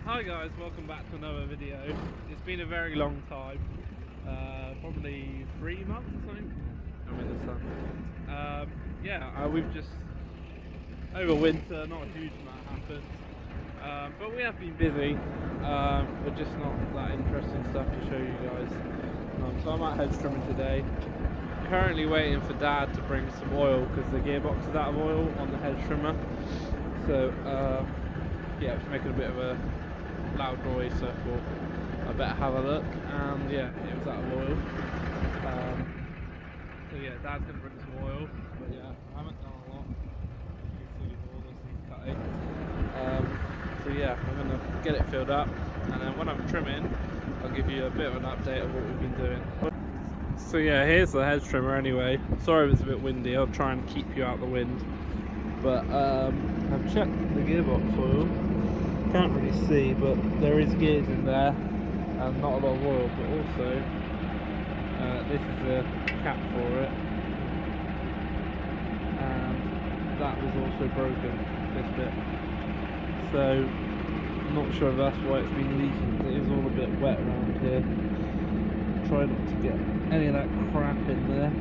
Hi guys, welcome back to another video. It's been a very long time, probably 3 months or something. I'm in the sun. We've just, over winter, not a huge amount happened, but we have been busy, but just not that interesting stuff to show you guys. So I'm at hedge trimming today, currently waiting for Dad to bring some oil because the gearbox is out of oil on the hedge trimmer. So it's making a bit of a loud noise, so I thought I better have a look, and yeah, it was out of oil. Dad's going to bring some oil, but yeah, I haven't done a lot. You can see all this needs cutting. I'm going to get it filled up, and then when I'm trimming, I'll give you a bit of an update of what we've been doing. So yeah, here's the hedge trimmer anyway. Sorry if it's a bit windy, I'll try and keep you out the wind. But I've checked the gearbox oil. Can't really see, but there is gears in there and not a lot of oil. But also, this is the cap for it, and that was also broken, this bit. So I'm not sure if that's why it's been leaking. It is all a bit wet around here. Try not to get any of that crap in there.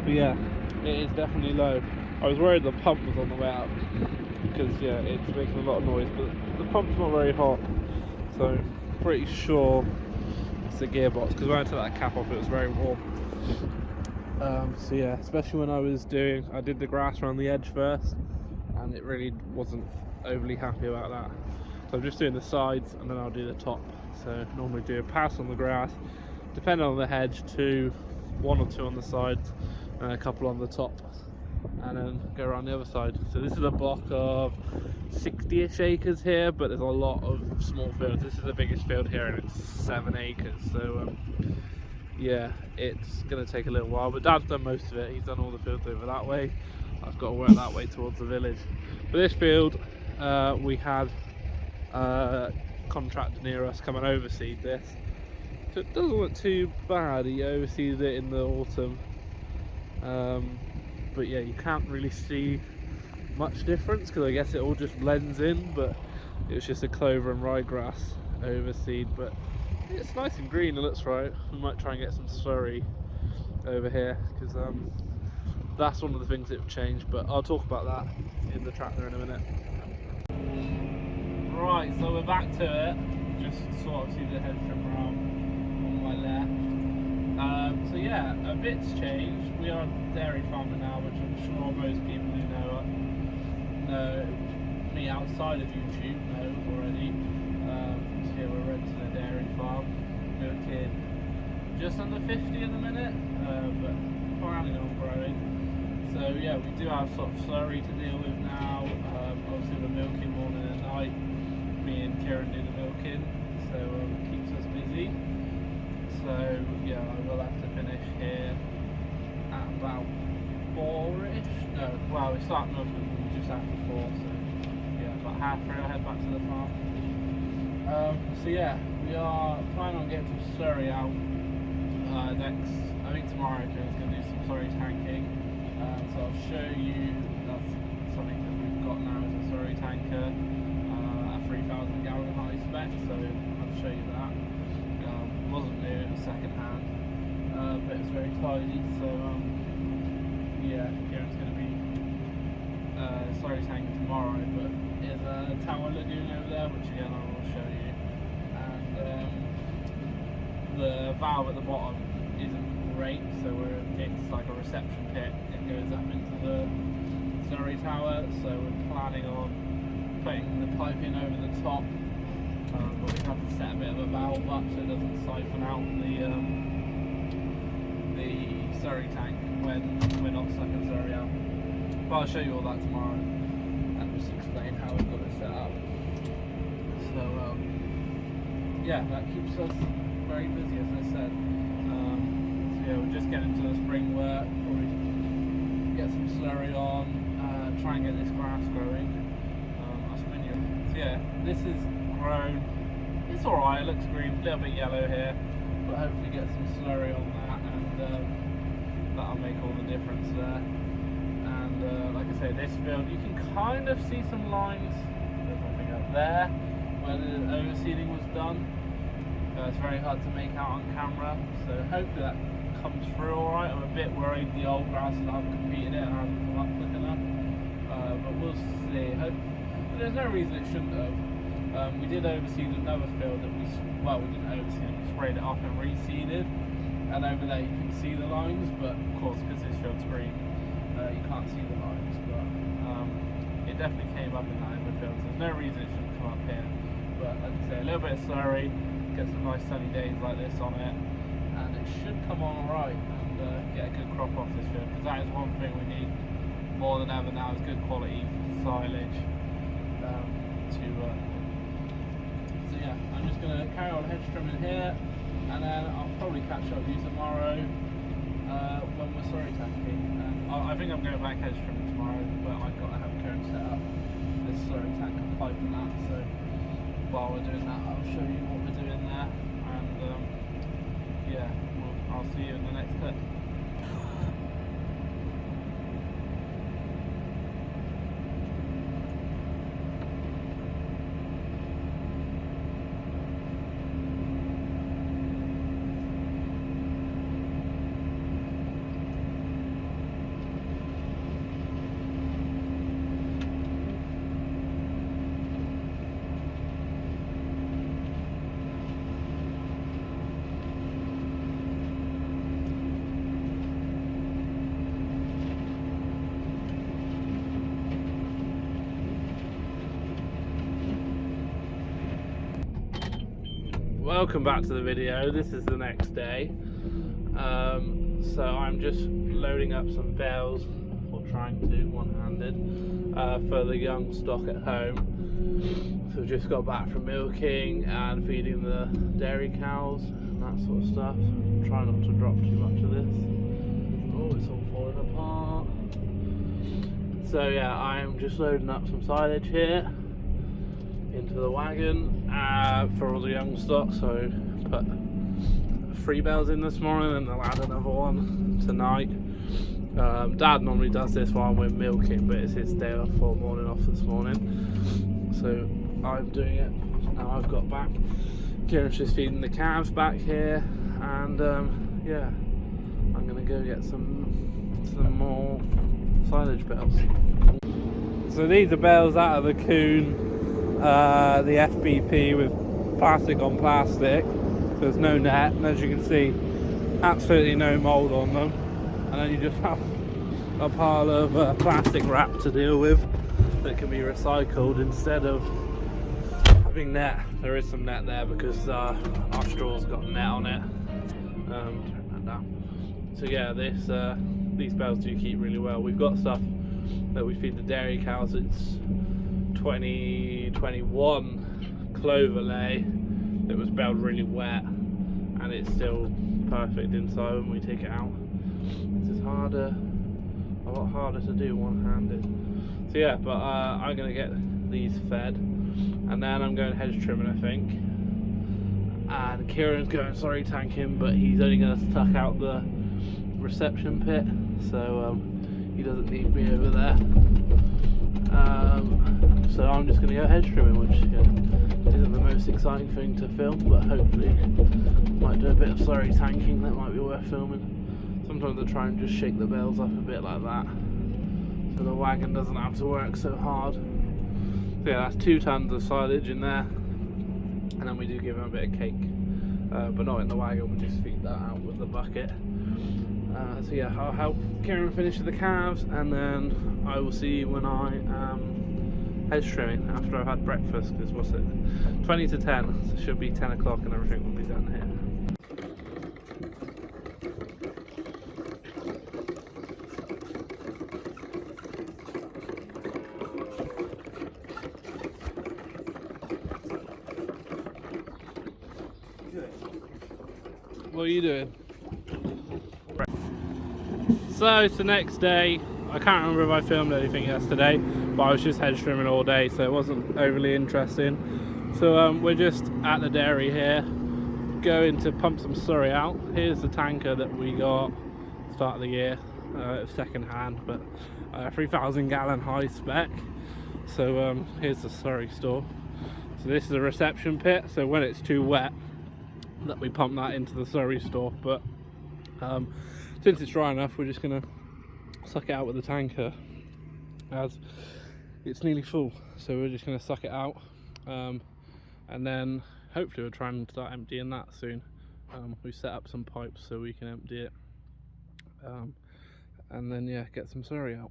But yeah, it is definitely low. I was worried the pump was on the way out because it's making a lot of noise, but the pump's not very hot, so I'm pretty sure it's the gearbox, because when I took that cap off it was very warm. Especially when I did the grass around the edge first, and it really wasn't overly happy about that. So I'm just doing the sides and then I'll do the top. So normally do a pass on the grass, depending on the hedge, 1 or 2 on the sides and a couple on the top, and then go around the other side. So this is a block of 60-ish acres here, but there's a lot of small fields. This is the biggest field here and it's 7 acres. So it's going to take a little while, but Dad's done most of it. He's done all the fields over that way. I've got to work that way towards the village. For this field, we had a contractor near us come and overseed this. So it doesn't look too bad. He overseeded it in the autumn. But yeah, you can't really see much difference because I guess it all just blends in, but it was just a clover and ryegrass overseed. But it's nice and green, it looks right. We might try and get some slurry over here because that's one of the things that have changed, but I'll talk about that in the tractor in a minute. Right, so we're back to it. Just sort of see the hedge trimmer out on my left. A bit's changed. We are a dairy farmer now, which I'm sure most people who know me outside of YouTube know already. We're renting a dairy farm, milking just under 50 at the minute, but planning on growing. So yeah, we do have sort of slurry to deal with now. Obviously we're milking morning and night. Me and Kieran do the milking, so it keeps us busy. So yeah, I will have to finish here at about 4ish. No, well, we start milking just after 4, so yeah, about 3:30 I'll head back to the farm. We are planning on getting some slurry out next, I think tomorrow. Joe's going to do some slurry tanking. So I'll show you, that's something that we've got now, is a slurry tanker, a 3,000 gallon high spec, so I'll show you that. It wasn't new, it was second hand, but it's very tidy, so Kieran's going to be slurry tanking tomorrow, but there's a tower lagoon over there, which again I will show you, and the valve at the bottom isn't great, so it's like a reception pit. It goes up into the slurry tower, so we're planning on putting the pipe in over the top, but we have to set a bit of a valve up so it doesn't siphon out the slurry tank when we're not sucking slurry out. But I'll show you all that tomorrow and just explain how we've got it set up. So that keeps us very busy, as I said. We're just getting to the spring work, probably get some slurry on, try and get this grass growing. This is grown. It's alright, it looks green, a little bit yellow here, but hopefully get some slurry on that, and that'll make all the difference there. And like I say, this field, you can kind of see some lines. There's nothing up there. where the overseeding was done. It's very hard to make out on camera, so hopefully that comes through alright. I'm a bit worried the old grass that I've competed it hasn't come up quick enough, but we'll see. There's no reason it shouldn't have. We did overseed another field that we didn't overseed it, we sprayed it up and reseeded, and over there you can see the lines, but of course because this field's green you can't see the lines, but it definitely came up in that other field, so there's no reason it shouldn't come up here. But like I say, a little bit of slurry, get some nice sunny days like this on it, and it should come on alright and get a good crop off this field, because that is one thing we need more than ever now, is good quality silage. So yeah, I'm just going to carry on hedge trimming here, and then I'll probably catch up with you tomorrow when we're slurry tanking. I think I'm going back hedge trimming tomorrow, but I've got to have Karen set up this slurry tank and pipe and that, so while we're doing that I'll show you what we're doing there, and yeah, I'll see you in the next clip. Welcome back to the video. This is the next day. So I'm just loading up some bales, or trying to, one-handed, for the young stock at home. So we've just got back from milking and feeding the dairy cows and that sort of stuff. Try not to drop too much of this. Oh, it's all falling apart. So yeah, I'm just loading up some silage here into the wagon for all the young stock. So put 3 bales in this morning and I'll add another one tonight. Dad normally does this while we're milking, but it's his day off or morning off this morning, so I'm doing it now. I've got back. Kieran's just feeding the calves back here, and yeah, I'm gonna go get some more silage bales. So these are bales out of the Coon, the FBP with plastic on plastic. There's no net, and as you can see, absolutely no mould on them. And then you just have a pile of plastic wrap to deal with that can be recycled instead of having net. There is some net there because our straw's got net on it. Turn that down. So yeah, these bales do keep really well. We've got stuff that we feed the dairy cows. It's 2021 clover lay that was baled really wet, and it's still perfect inside when we take it out. This is a lot harder to do one-handed. So yeah, but I'm gonna get these fed, and then I'm going hedge trimming, I think. And Kieran's going slurry tanking, but he's only gonna tuck out the reception pit, so he doesn't need me over there. So I'm just gonna go hedge trimming, which isn't the most exciting thing to film, but hopefully might do a bit of slurry tanking. That might be worth filming. Sometimes I try and just shake the bales up a bit like that, so the wagon doesn't have to work so hard. So yeah, that's 2 tons of silage in there, and then we do give him a bit of cake, but not in the wagon. We just feed that out with the bucket. So yeah, I'll help Kieran finish the calves, and then I will see you when I am hedge trimming after I've had breakfast, because what's it, 20 to 10, so it should be 10 o'clock and everything will be done here. What are you doing? So it's the next day. I can't remember if I filmed anything yesterday, but I was just hedge trimming all day, so it wasn't overly interesting. So we're just at the dairy here, going to pump some slurry out. Here's the tanker that we got start of the year. It's second hand, but 3,000 gallon high spec. So here's the slurry store. So this is a reception pit, so when it's too wet that we pump that into the slurry store, but since it's dry enough, we're just going to suck it out with the tanker as it's nearly full. So we're just going to suck it out, and then hopefully we'll try and start emptying that soon. We set up some pipes so we can empty it, and then yeah, get some slurry out.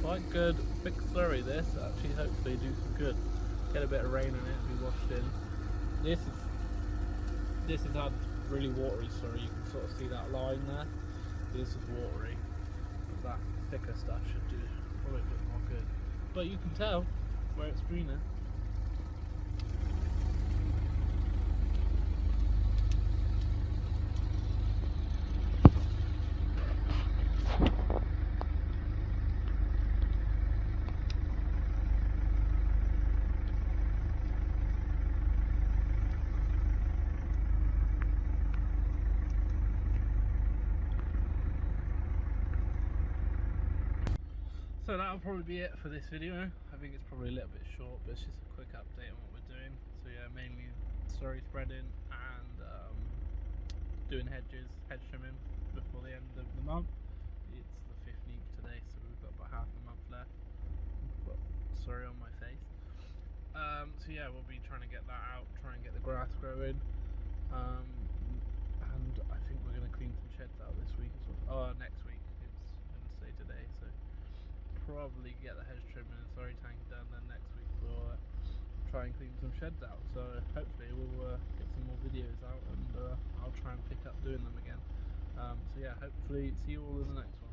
Quite good, thick slurry this, actually hopefully do some good. Get a bit of rain on it, be washed in. This has had really watery slurry, you can sort of see that line there. This is watery, but that thicker stuff should do probably a bit more good. But you can tell where it's greener. So that'll probably be it for this video. I think it's probably a little bit short, but it's just a quick update on what we're doing. So yeah, mainly slurry spreading and doing hedge trimming before the end of the month. It's the 15th today, so we've got about half a month left. I've got slurry on my face. So yeah, we'll be trying to get that out, try and get the grass growing. And I think we're going to clean some sheds out this week as well. Next week. It's Wednesday today, so probably get the hedge trimming and slurry tank done, then next week we'll try and clean some sheds out. So hopefully we'll get some more videos out, and I'll try and pick up doing them again. So yeah, hopefully see you all in the next one.